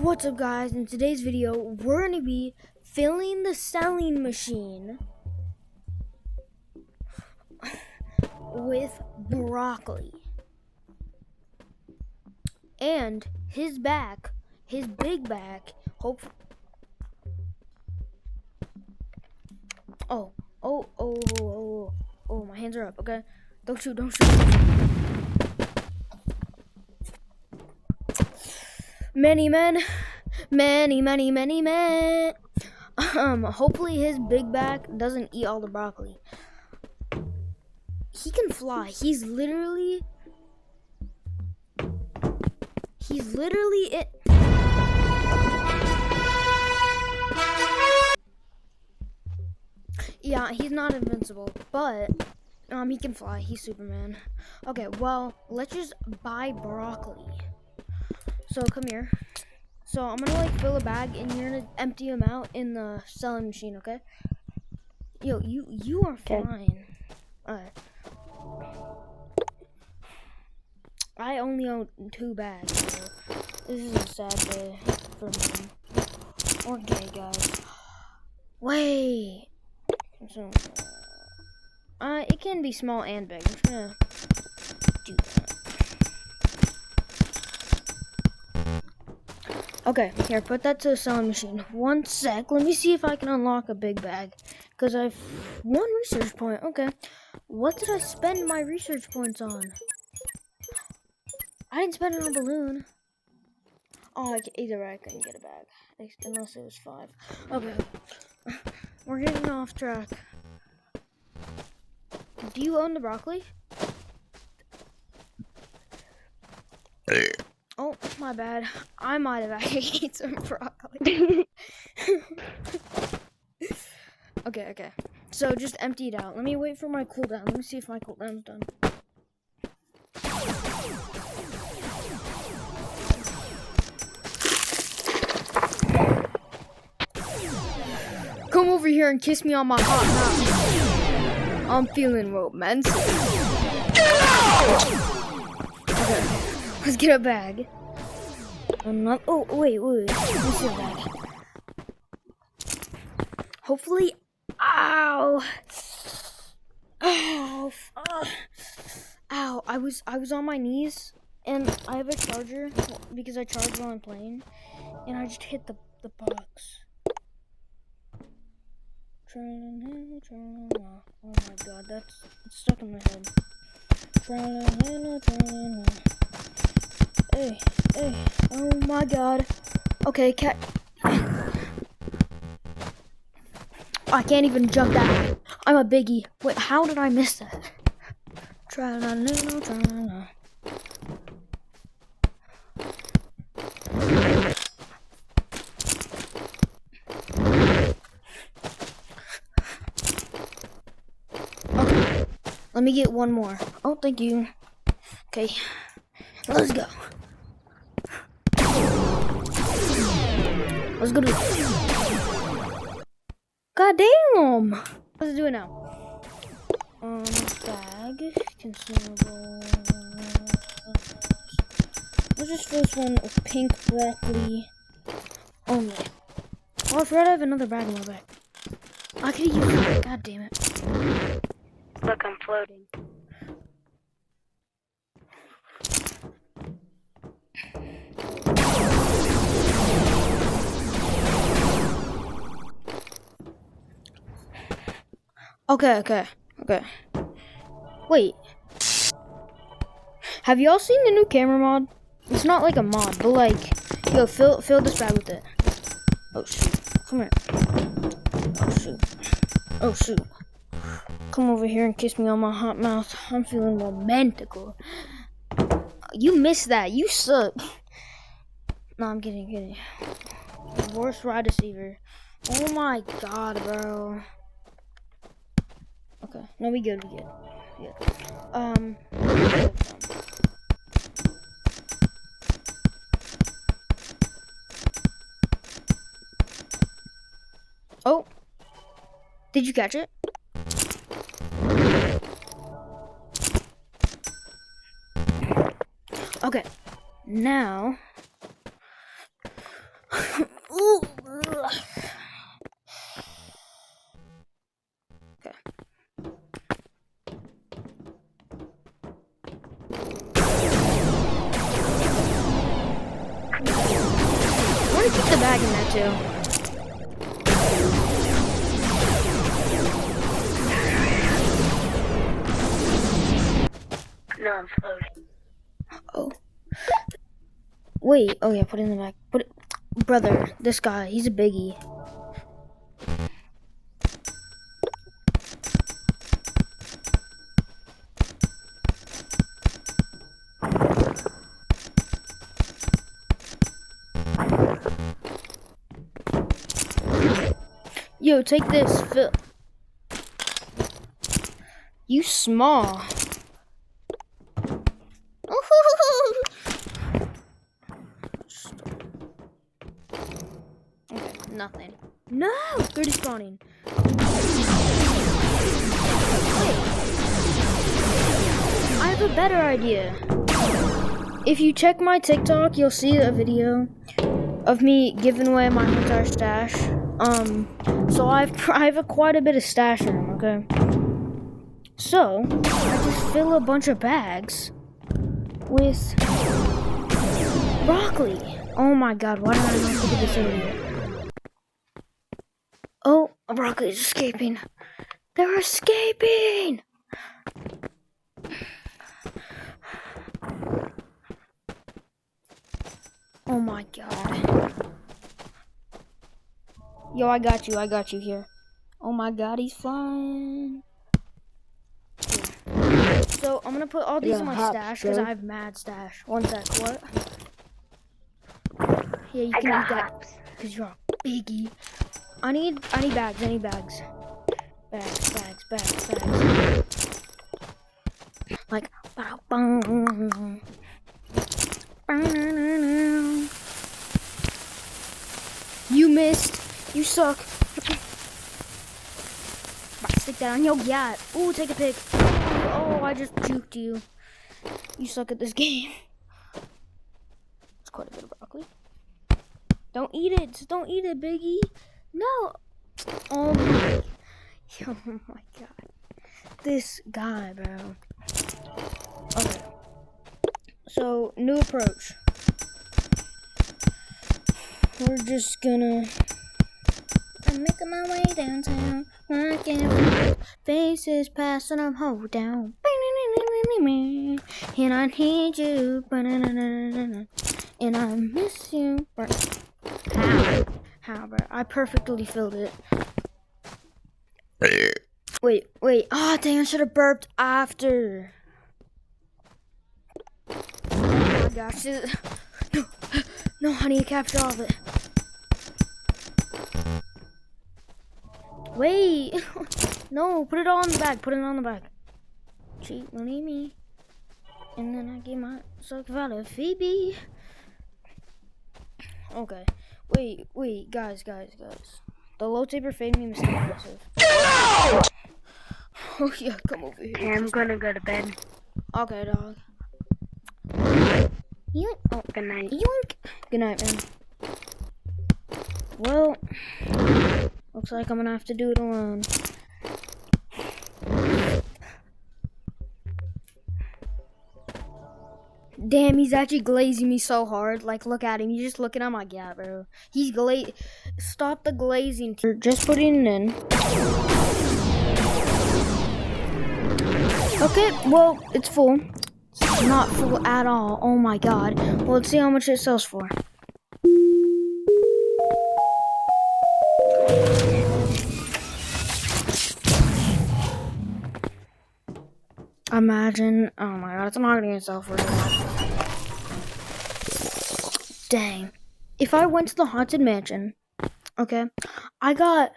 What's up, guys? In today's video, we're going to be filling the selling machine with broccoli. And his big back, Oh, my hands are up, okay? Don't shoot. Many men. Hopefully his big back doesn't eat all the broccoli. He can fly. He's literally it. Yeah, he's not invincible, but he can fly. He's Superman. Okay, well, let's just buy broccoli. So come here. So I'm gonna fill a bag and you're gonna empty them out in the selling machine, okay? Yo, you are fine. Alright. I only own 2 bags, so this is a sad day for me. Okay, guys. Wait. So, it can be small and big. I'm just gonna do that. Okay, here, put that to the selling machine. 1 sec. Let me see if I can unlock a big bag. Because I've 1 research point. Okay. What did I spend my research points on? I didn't spend it on balloon. Oh, either way, I couldn't get a bag. Unless it was 5. Okay. We're getting off track. Do you own the broccoli? Oh, my bad. I might have actually eaten some broccoli. Okay. So just empty it out. Let me wait for my cooldown. Let me see if my cooldown's done. Come over here and kiss me on my hot mouth. I'm feeling romantic. Okay, let's get a bag. Oh, wait. Let's get a bag. Hopefully. Ow! I was on my knees, and I have a charger because I charge while I'm playing, and I just hit the box. Oh my god, it's stuck in my head. Hey, oh my god. Okay, cat. I can't even jump that high. I'm a biggie. Wait, how did I miss that? Okay, let me get 1 more. Oh, thank you. Okay, let's go. Let's go to. God damn! What's it doing now? Bag, consumable. Let's just fill this one with pink broccoli only. Oh, I forgot I have another bag in my bag. I could use it. God damn it. Look, I'm floating. Okay. Wait. Have y'all seen the new camera mod? It's not like a mod, but yo, fill this bag with it. Oh shoot. Come here. Oh shoot. Come over here and kiss me on my hot mouth. I'm feeling romantical. You missed that. You suck. No, I'm kidding. Worst wide receiver. Oh my god, bro. Okay. No, we good. Yeah. Oh. Did you catch it? Okay. Now the bag in there too. No, I'm floating. Oh. Wait. Oh yeah, put it in the bag. Put it. Brother, this guy, he's a biggie. Yo, take this, Phil. You small. Okay, nothing. No! 30 spawning. Wait. I have a better idea. If you check my TikTok, you'll see a video of me giving away my entire stash. So I have quite a bit of stash room, okay? So, I just fill a bunch of bags with broccoli. Oh my god, why did I not think of this earlier? Oh, a broccoli is escaping. They're escaping! Oh my god. Yo, I got you here. Oh my god, he's flying. Here. So, I'm gonna put all these in my stash because I have mad stash. One sec, what? Yeah, you can eat that because you're a biggie. I need bags, Bags. Like, you missed. You suck. Stick that on your yacht. Ooh, take a pic. Oh, I just juked you. You suck at this game. It's quite a bit of broccoli. Don't eat it. Don't eat it, Biggie. No. Oh my. Oh my god. This guy, bro. Okay. So, new approach. We're just gonna... I'm making my way downtown. Working faces passing them whole down. And I need you. And I miss you. How, bro? I perfectly filled it. Wait. Oh, dang, I should have burped after. Oh my gosh. No, I need to capture all of it. Wait. No, put it all in the bag. Cheat, believe me. And then I get myself out of Phoebe. Okay. Wait, guys. The low taper fade me is aggressive. Oh yeah, come over here. Okay, I'm gonna go to bed. Okay, dog. Yoink. Oh, Good night. Yoink. Good night, man. Well, looks like I'm gonna have to do it alone. Damn, he's actually glazing me so hard. Like, look at him. He's just looking at my gap, bro. He's Stop the glazing. Just putting it in. Okay, well, it's full. It's not full at all. Oh my god. Well, let's see how much it sells for. Imagine. Oh my god, it's not gonna sell for it. Dang. If I went to the Haunted Mansion, okay, I got,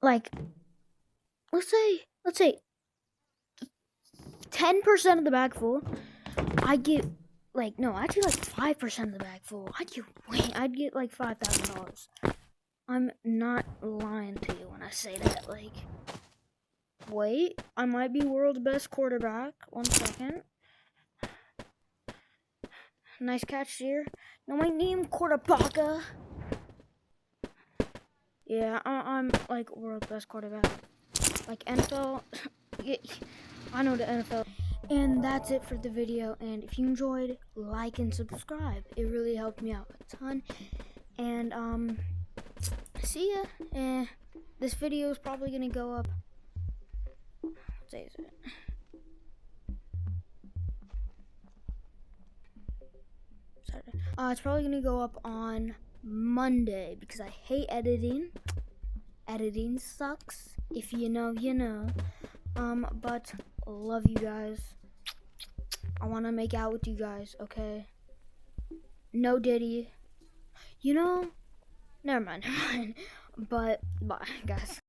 like, let's say 10% of the bag full. I get, like, no, actually, like, 5% of the bag full. I'd get, like, $5,000. I'm not lying to you when I say that, like, wait, I might be world's best quarterback. 1 second. Nice catch here. No, my name quarterbacka. Yeah, I'm like world's best quarterback. Like NFL. Yeah, I know the NFL. And that's it for the video. And if you enjoyed, like and subscribe. It really helped me out a ton. And see ya. This video is probably gonna go up. What day is it? Saturday. It's probably gonna go up on Monday because I hate editing. Editing sucks. If you know, you know. But love you guys. I wanna make out with you guys, okay? No Diddy. You know, never mind. But bye, guys.